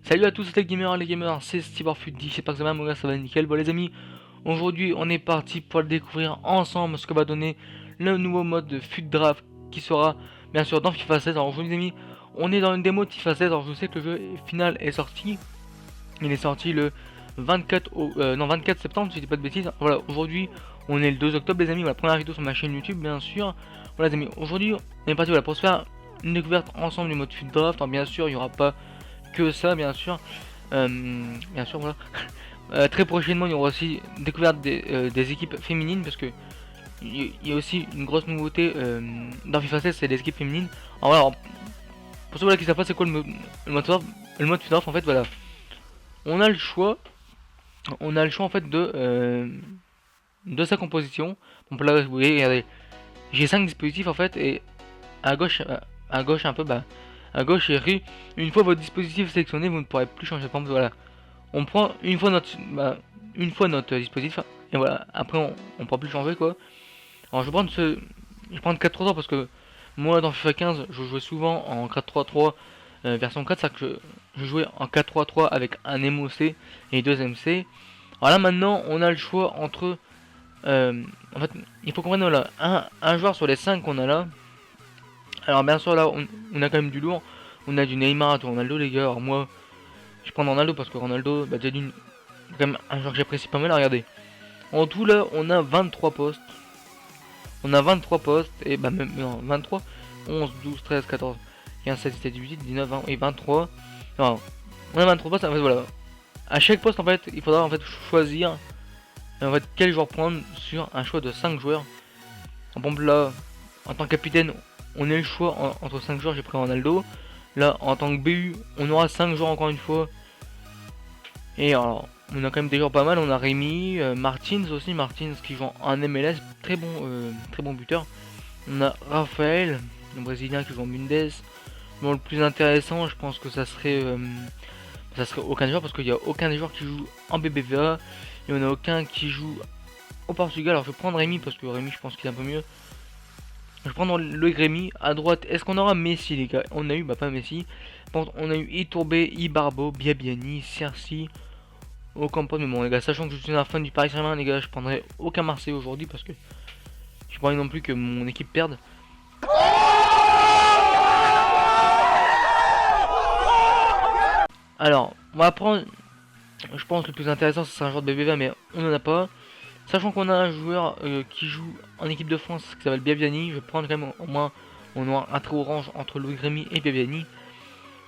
Salut à tous, c'est les gamers, c'est Cyberfut10, j'espère que ça va, mon gars, ça va nickel. Bon les amis, aujourd'hui on est parti pour le découvrir ensemble ce que va donner le nouveau mode de FUT Draft qui sera bien sûr dans FIFA 16. Alors aujourd'hui les amis, on est dans une démo de FIFA 16, alors je sais que le jeu final est sorti, il est sorti le 24 septembre si je dis pas de bêtises. Voilà, aujourd'hui on est le 2 octobre les amis, voilà, première vidéo sur ma chaîne YouTube bien sûr. Voilà les amis, aujourd'hui on est parti voilà, pour se faire une découverte ensemble du mode FUT Draft. Alors bien sûr il n'y aura pas que ça bien sûr, voilà. Très prochainement il y aura aussi découverte des équipes féminines parce que il y a aussi une grosse nouveauté dans FIFA 16, c'est les équipes féminines. Alors voilà, pour ceux voilà, qui savent pas c'est quoi le mode FUT Draft en fait voilà, on a le choix en fait de sa composition. Donc là vous voyez regardez, j'ai 5 dispositifs en fait et à gauche un peu à gauche et rue. Une fois votre dispositif sélectionné, vous ne pourrez plus changer. Par exemple, voilà, on prend une fois notre dispositif et voilà. Après, on pourra plus changer quoi. Alors, je vais prendre 4-3-3 parce que moi dans FIFA 15, je jouais souvent en 4-3-3 version 4, c'est que je jouais en 4-3-3 avec un MOC et deux MC. Alors là maintenant, on a le choix entre en fait, il faut qu'on prenne voilà, un joueur sur les 5 qu'on a là. Alors bien sûr là on a quand même du lourd. On a du Neymar, du Ronaldo les gars. Alors moi je prends Ronaldo parce que Ronaldo bah, déjà d'une quand même un joueur que j'apprécie pas mal. Regardez. En tout là on a 23 postes. On a 23 postes et bah même non, 23, 11, 12, 13, 14, 15, 16, 17, 18, 19, 20 et 23. Non, on a 23 postes en fait voilà. À chaque poste en fait il faudra en fait choisir en fait quel joueur prendre sur un choix de 5 joueurs. En bombe là en tant que capitaine on a le choix entre 5 joueurs, j'ai pris Ronaldo. Là, en tant que BU, on aura 5 joueurs encore une fois. Et alors, on a quand même des joueurs pas mal. On a Rémi, Martins aussi, Martins qui joue en MLS, très bon buteur. On a Raphaël, le Brésilien qui joue en Bundes. Bon, le plus intéressant, je pense que ça serait aucun joueur parce qu'il n'y a aucun des joueurs qui joue en BBVA. Il n'y en a aucun qui joue au Portugal. Alors, je vais prendre Rémi parce que Rémi, je pense qu'il est un peu mieux. Je vais prendre le Grémy à droite. Est-ce qu'on aura Messi les gars? On a eu, bah pas Messi. On a eu Itourbe, Ibarbo, Biabiani, Cerci, Ocampos. Mais bon les gars, sachant que je suis un fan du Paris Saint-Germain les gars, je prendrai aucun Marseille aujourd'hui parce que je pas envie non plus que mon équipe perde. Alors, on va prendre, je pense que le plus intéressant c'est un joueur de BBVA mais on n'en a pas. Sachant qu'on a un joueur qui joue en équipe de France qui s'appelle Biabiani, je vais prendre quand même au moins on aura un trait orange entre Louis Grémy et Biabiani.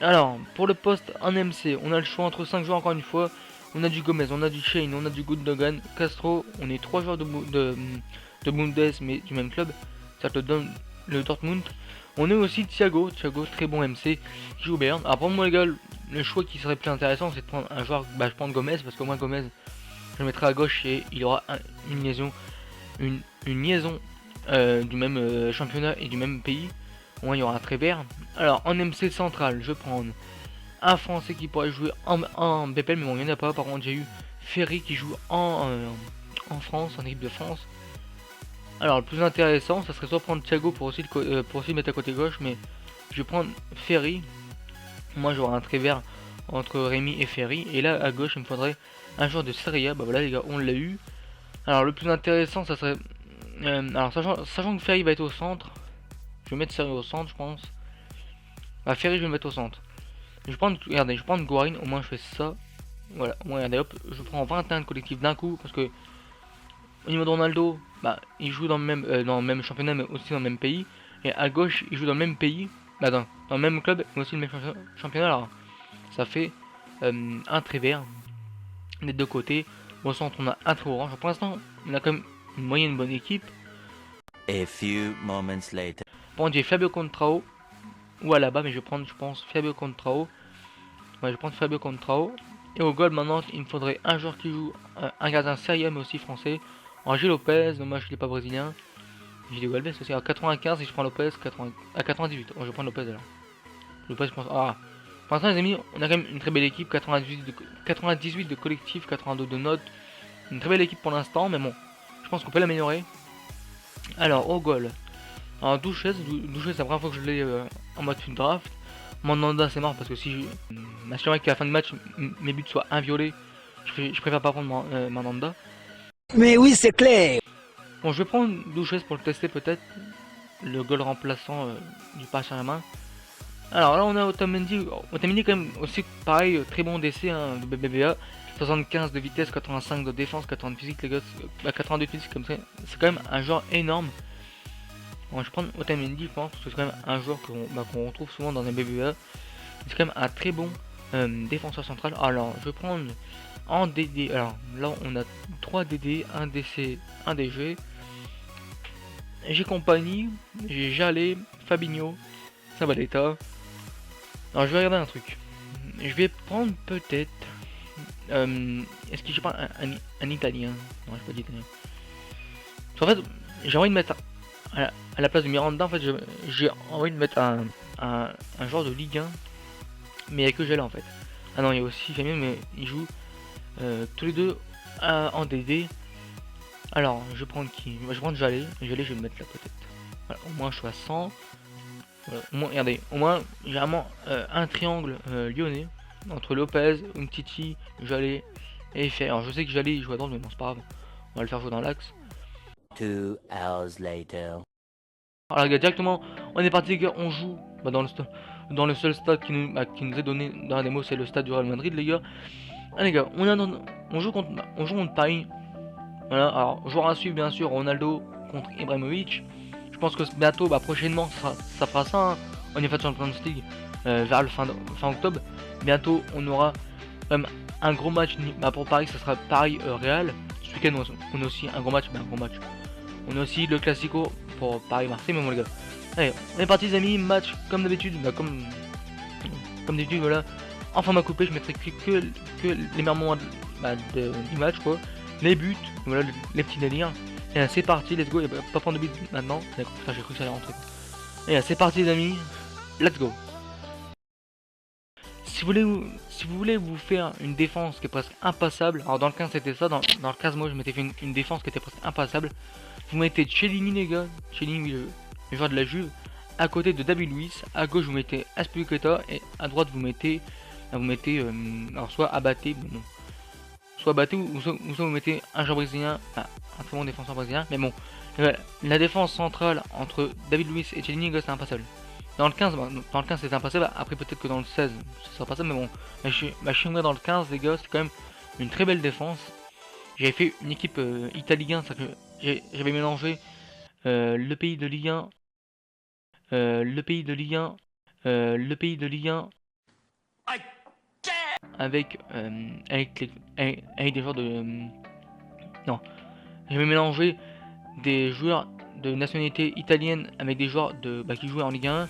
Alors, pour le poste en MC, on a le choix entre 5 joueurs encore une fois. On a du Gomez, on a du Shane, on a du Gundogan, Castro, on est 3 joueurs de Bundes mais du même club, c'est-à-dire le Dortmund. On a aussi Thiago, très bon MC, qui joue Bayern. Alors pour moi les gars, le choix qui serait plus intéressant c'est de prendre un joueur, bah je prends Gomez parce qu'au moins Gomez, je le mettrai à gauche et il aura une liaison, du même championnat et du même pays. Au moins il y aura un trait vert. Alors en MC central, je vais prendre un Français qui pourrait jouer en BPL, mais bon il n'y en a pas. Par contre j'ai eu Ferry qui joue en France, en équipe de France. Alors le plus intéressant, ça serait soit prendre Thiago pour aussi le mettre à côté gauche, mais je vais prendre Ferry. Moi j'aurai un trait vert entre Rémi et Ferry. Et là à gauche il me faudrait un joueur de Serie A. Bah voilà les gars, on l'a eu. Alors le plus intéressant ça serait alors sachant que Ferry va être au centre, je vais mettre Ferry au centre je pense. Bah Ferry je vais le mettre au centre. Je vais prendre, regardez, je vais prendre Guarin, au moins je fais ça. Voilà, au moins regardez hop, je prends 21 de collectif d'un coup parce que au niveau de Ronaldo, bah il joue dans le même championnat mais aussi dans le même pays. Et à gauche il joue dans le même pays, bah dans le même club mais aussi le même championnat. Alors ça fait un trait vert des deux côtés. Au centre on a un trait orange. Pour l'instant on a quand même une moyenne bonne équipe. A few moments later. Bon j'ai Fabio Contrao ou à la bas mais je vais prendre je pense Fabio Contrao. Ouais, je vais prendre Fabio Contrao. Et au goal maintenant il me faudrait un joueur qui joue un gardien sérieux mais aussi français. En G Lopez, dommage qu'il n'est pas brésilien. J'ai des Galvez aussi à 95 et je prends Lopez à 98. Oh, je vais prendre Lopez alors. Lopez je pense. Ah, pour l'instant les amis on a quand même une très belle équipe. 98 de collectif, 82 de notes. Une très belle équipe pour l'instant mais bon je pense qu'on peut l'améliorer. Alors au goal, alors Douchez c'est la première fois que je l'ai en mode une draft. Mandanda c'est mort parce que si je m'assurer qu'à la fin du match mes buts soient inviolés, je préfère pas prendre Mandanda. Mais oui, c'est clair. Bon, je vais prendre Douches pour le tester peut-être, le goal remplaçant du Paris Saint-Germain. Alors là on a Otamendi quand même aussi pareil, très bon DC hein, de BBVA, 75 de vitesse, 85 de défense, 80 de physique les gars, 82 de physique comme ça, c'est quand même un joueur énorme. Bon, je vais prendre Otamendi je pense, parce que c'est quand même un joueur qu'on retrouve souvent dans les BBVA, c'est quand même un très bon défenseur central. Alors je vais prendre en DD, alors là on a 3 DD, 1 DC, 1 DG, j'ai compagnie, j'ai Jalé, Fabinho, Sabaleta. Alors je vais regarder un truc. Je vais prendre peut-être. Est-ce que je pas un italien? Non, je pas d'italien. En fait, j'ai envie de mettre à la place de Miranda. En fait, j'ai envie de mettre un genre de Ligue 1, mais il n'y a que Jalé en fait. Ah non, il y a aussi Famille, mais ils jouent tous les deux en DD. Alors, je vais prendre qui? Je vais prendre Jalé. Jalé, je vais le mettre là peut-être. Voilà, au moins je suis à 100. Au moins, regardez, au moins j'ai vraiment un triangle lyonnais entre Lopez, Umtiti, Jalé et Fer. Alors je sais que Jalé il joue à droite, mais bon, c'est pas grave, on va le faire jouer dans l'axe. 2 hours later. Alors les gars, directement, on est parti les gars, on joue dans le seul stade qui nous est donné dans la démo, c'est le stade du Real Madrid les gars. Ah les gars, on joue contre Paris. Voilà, alors joueur à suivre bien sûr, Ronaldo contre Ibrahimovic. Je pense que bientôt, prochainement, ça fera ça. Hein. On est fait Champions League vers le fin octobre. Bientôt, on aura un gros match. Pour Paris, ça sera Paris-Real. Ce week-end, on a aussi un gros match. On a aussi le Classico pour Paris-Marseille. Mais bon, les gars, allez, on est parti, les amis. Match comme d'habitude. Comme d'habitude, voilà. En format coupé, je mettrai que les meilleurs moments du match, quoi. Les buts, voilà, les petits délires. Et c'est parti, let's go, il va pas prendre de but maintenant. D'accord, putain, j'ai cru que ça allait rentrer. Et c'est parti les amis, let's go. Si vous voulez vous faire une défense qui est presque impassable, alors dans le 15 c'était ça, dans le 15 moi je m'étais fait une défense qui était presque impassable. Vous mettez Chiellini les gars, Chiellini le joueur de la Juve, à côté de David Luiz, à gauche vous mettez Azpilicueta et à droite vous mettez alors soit Abaté, bon, soit Abaté ou soit vous mettez un joueur brésilien, un très bon défenseur brésilien, mais bon, la défense centrale entre David Luiz et Chiellini c'est impassable. Dans le 15 c'est impassable, après peut-être que dans le 16 ce sera passable, mais bon, je suis dans le 15 les gars, c'est quand même une très belle défense. J'avais fait une équipe Italie 1, c'est-à-dire que j'avais mélangé le pays de Ligue 1, le pays de Ligue 1, le pays de Ligue 1 avec des joueurs de non, j'avais mélangé des joueurs de nationalité italienne avec des joueurs qui jouaient en Ligue 1.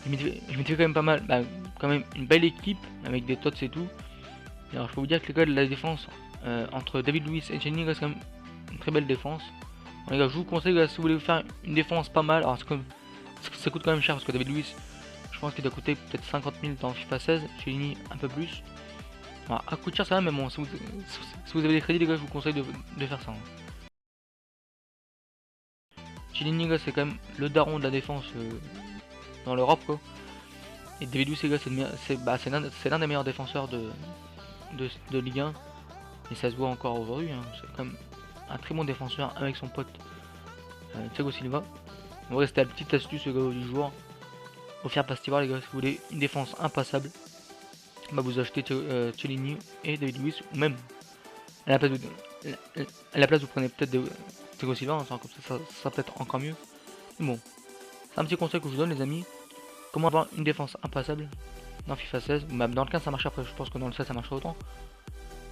Je m'étais fait quand même pas mal, quand même une belle équipe avec des tots et tout. Alors je peux vous dire que les gars de la défense entre David Luiz et Chiellini, c'est quand même une très belle défense. Alors, les gars, je vous conseille si vous voulez faire une défense pas mal. Alors ça coûte quand même cher parce que David Luiz, je pense qu'il doit coûter peut-être 50 000 dans FIFA 16, Chiellini un peu plus. Alors, à coût de cher ça va, mais bon, si vous avez des crédits les gars, je vous conseille de faire ça. Hein. Chiellini c'est quand même le daron de la défense dans l'Europe quoi. Et David Luiz c'est l'un des meilleurs défenseurs de Ligue 1. Et ça se voit encore aujourd'hui, hein. C'est quand même un très bon défenseur avec son pote Thiago Silva. On va rester à la petite astuce du jour. Offert Pastivar les gars, si vous voulez une défense impassable, vous achetez Chiellini et David Luiz, ou même à la place vous prenez peut-être Thiago Silva, hein, comme ça sera peut-être encore mieux. Mais bon, c'est un petit conseil que je vous donne les amis. Comment avoir une défense impassable dans FIFA 16. Même dans le 15 ça marche, après je pense que dans le 16 ça marchera autant.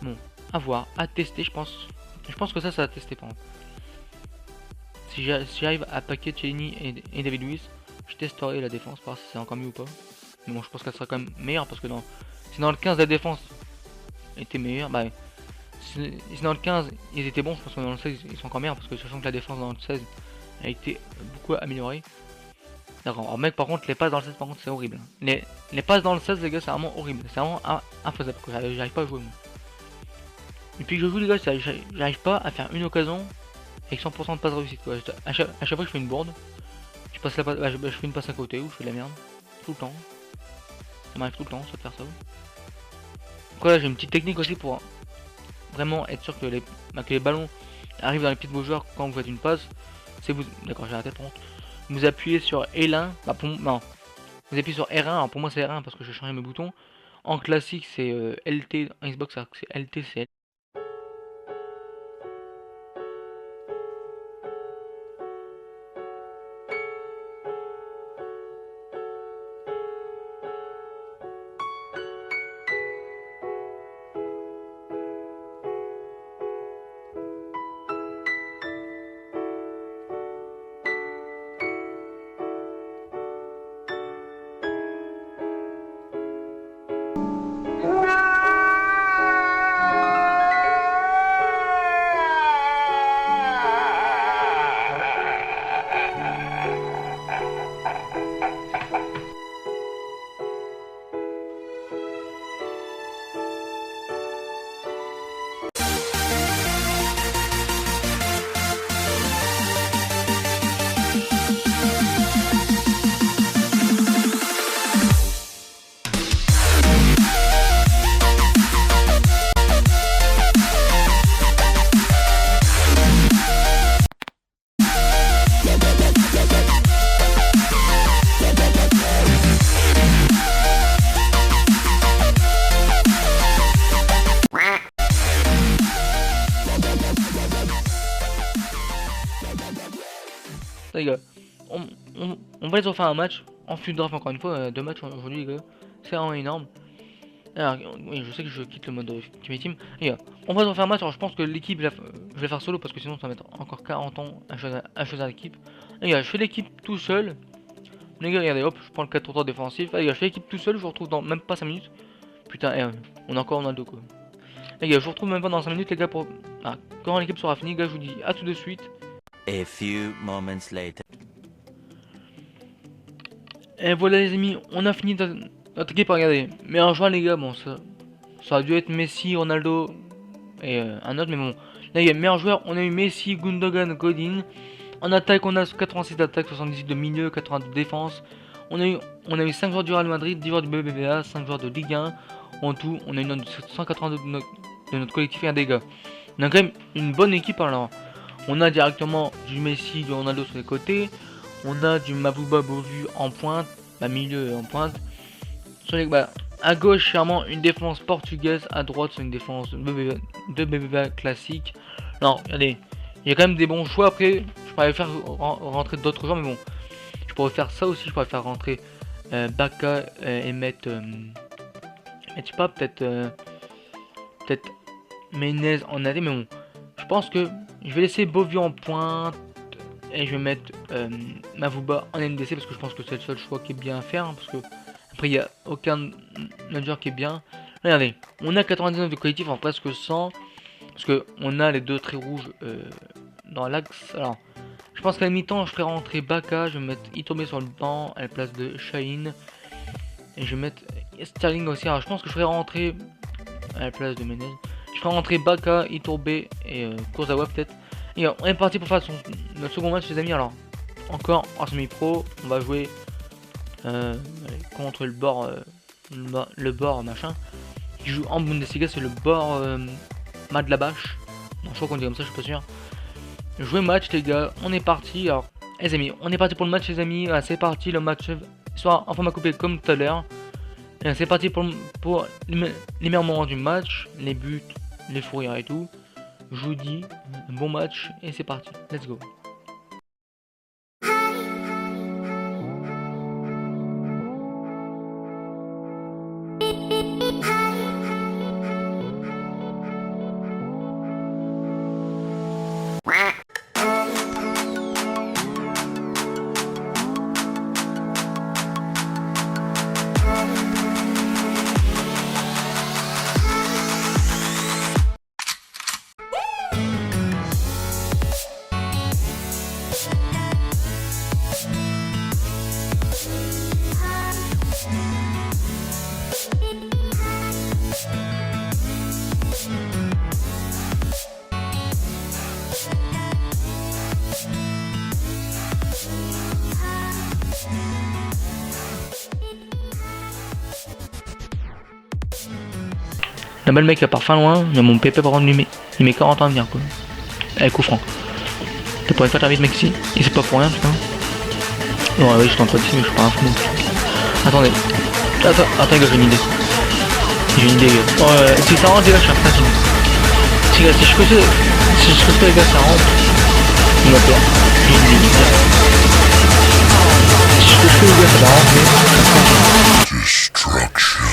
Bon, à voir, à tester je pense. Je pense que ça va tester par contre. Si j'arrive à paquer Chiellini et David Luiz, je testerai la défense, voir si c'est encore mieux ou pas. Mais bon, je pense qu'elle sera quand même meilleure parce que si dans le 15 la défense était meilleure, si dans le 15 ils étaient bons, je pense que dans le 16 ils sont encore meilleurs parce que sachant que la défense dans le 16 a été beaucoup améliorée. D'accord, alors mec par contre les passes dans le 16 par contre c'est horrible. Les passes dans le 16 les gars c'est vraiment horrible, c'est vraiment infaisable, j'arrive pas à jouer moi. Depuis que je joue les gars, j'arrive pas à faire une occasion avec 100% de passe réussite quoi. À chaque fois je fais une bourde, je fais une passe à côté ou je fais de la merde, tout le temps. Ça m'arrive tout le temps, ça de faire ça. Après là j'ai une petite technique aussi pour vraiment être sûr que les ballons arrivent dans les pieds de vos joueurs quand vous faites une passe. C'est vous. D'accord, j'ai raté par contre. Vous appuyez sur L1. Bah pour non. Vous appuyez sur R1. Alors pour moi c'est R1 parce que je change mes boutons. En classique c'est LT. En Xbox c'est LT, c'est L. Les gars, on va les refaire un match en FUT Draft encore une fois, 2 matchs aujourd'hui les gars, c'est vraiment énorme. Alors oui je sais que je quitte le mode Ultimate Team. Les gars, on va se refaire un match, alors je pense que l'équipe je vais la faire solo parce que sinon ça va mettre encore 40 ans à choisir l'équipe. Les gars, je fais l'équipe tout seul. Les gars regardez hop, je prends le 4-3 défensif. Les gars, je fais l'équipe tout seul, je vous retrouve dans même pas 5 minutes. Putain, on a encore Ronaldo quoi. Les gars, je vous retrouve même pas dans 5 minutes les gars pour... Ah, quand l'équipe sera finie, les gars, je vous dis à tout de suite. A few moments later. Et voilà les amis, on a fini notre équipe, regardez. Mais en jouant les gars, bon ça a dû être Messi, Ronaldo et un autre, mais bon. Là il y a meilleurs joueurs, on a eu Messi, Gundogan, Godin. En attaque on a 86 d'attaque, 78 de milieu, 82 de défense. On a eu 5 joueurs du Real Madrid, 10 joueurs du BBVA, 5 joueurs de Ligue 1. En tout, on a une note de 182 de notre collectif, regardez les gars. On a quand même une bonne équipe alors. On a directement du Messi, du Ronaldo sur les côtés. On a du Mabouba Bovu en pointe, milieu en pointe. Sur les, à gauche, clairement, une défense portugaise. À droite, c'est une défense de BBVA classique. Non, regardez, il y a quand même des bons choix. Après, je pourrais faire rentrer d'autres joueurs, mais bon, je pourrais faire ça aussi. Je pourrais faire rentrer Baka et mettre, je sais pas, peut-être Menez en AD, mais bon, je pense que je vais laisser Bovu en pointe. Et je vais mettre Mavouba en NDC parce que je pense que c'est le seul choix qui est bien à faire. Parce que après il n'y a aucun autre joueur qui est bien. Regardez, on a 99 de collectif en presque 100. Parce que on a les deux traits rouges dans l'axe. Alors, je pense qu'à la mi-temps je ferai rentrer Baka. Je vais mettre Itomé sur le banc à la place de Shaheen. Et je vais mettre Sterling aussi. Alors je pense que je ferai rentrer à la place de Menez. Je ferai rentrer Baka, Iturbe et Kurzawa peut-être. Et on est parti pour faire notre second match les amis. Alors encore en semi-pro, on va jouer contre le bord machin qui joue en Bundesliga, c'est le bord Madlabash. Non, je crois qu'on dit comme ça, je suis pas sûr. Jouer match les gars, on est parti. Alors les amis, on est parti pour le match les amis. C'est parti, le match soit en format coupé comme tout à l'heure. C'est parti pour les meilleurs moments du match, les buts, les fous rires et tout. Je vous dis bon match et c'est parti, let's go. Là-bas, le mec, il part fin loin, mais mon pépé, par contre, lui, il met 40 ans à venir, quoi. Avec coup franc. T'as pour une fois, t'invites, mec, ici. Et c'est pas pour rien, putain. Non, ouais, je tente pas dessus, mais je suis pas un fou non plus. Attendez. Attends, les gars, j'ai une idée. J'ai une idée, les gars. Oh, si ça rentre, les gars, je suis un putain. Si je creuse pas, les gars, ça rentre. Il m'a peur. J'ai une idée. Si je creuse pas, les gars, ça va rentrer. Destruction.